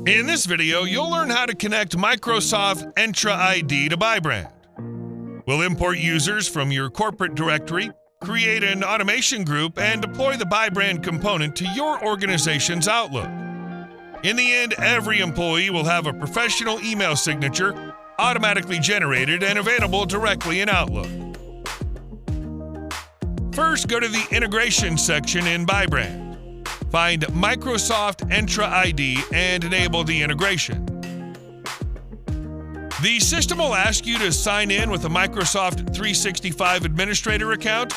In this video, you'll learn how to connect Microsoft Entra ID to Bybrand. We'll import users from your corporate directory, create an automation group, and deploy the Bybrand component to your organization's Outlook. In the end, every employee will have a professional email signature automatically generated and available directly in Outlook. First, go to the Integration section in Bybrand. Find Microsoft Entra ID and enable the integration. The system will ask you to sign in with a Microsoft 365 administrator account,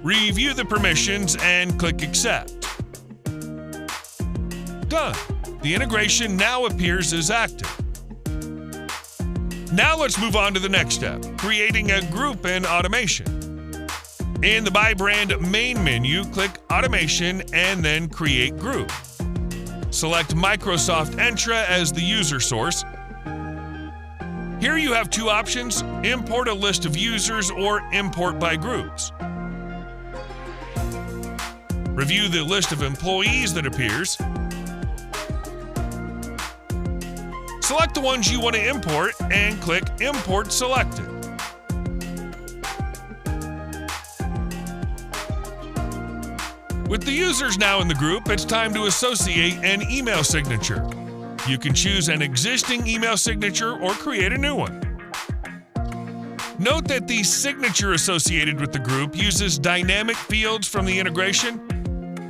review the permissions, and click Accept. Done. The integration now appears as active. Now let's move on to the next step, creating a group in automation. In the Bybrand main menu, click Automation and then Create Group. Select Microsoft Entra as the user source. Here you have two options: import a list of users or import by groups. Review the list of employees that appears. Select the ones you want to import and click Import Selected. With the users now in the group, it's time to associate an email signature. You can choose an existing email signature or create a new one. Note that the signature associated with the group uses dynamic fields from the integration.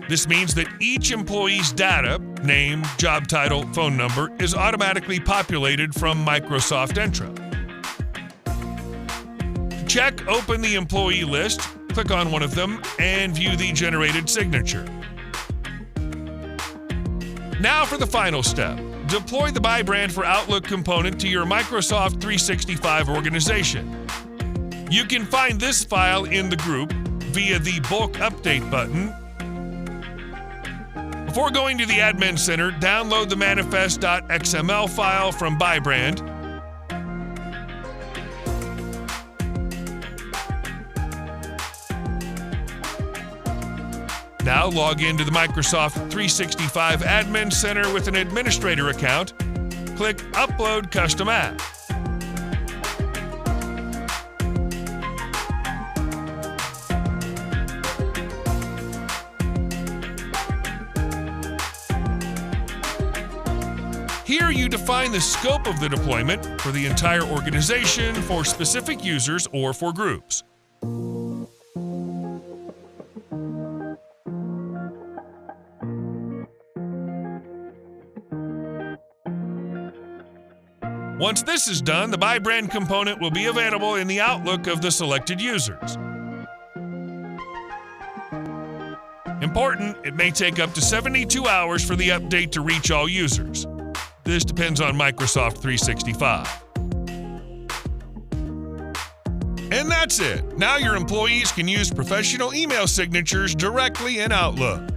This means that each employee's data, name, job title, phone number, is automatically populated from Microsoft Entra. To check, open the employee list, click on one of them, and view the generated signature. Now for the final step. Deploy the Bybrand for Outlook component to your Microsoft 365 organization. You can find this file in the group via the Bulk Update button. Before going to the Admin Center, download the manifest.xml file from Bybrand. Now log into the Microsoft 365 Admin Center with an administrator account. Click Upload Custom App. Here you define the scope of the deployment for the entire organization, for specific users, or for groups. Once this is done, the Bybrand component will be available in the Outlook of the selected users. Important, it may take up to 72 hours for the update to reach all users. This depends on Microsoft 365. And that's it. Now your employees can use professional email signatures directly in Outlook.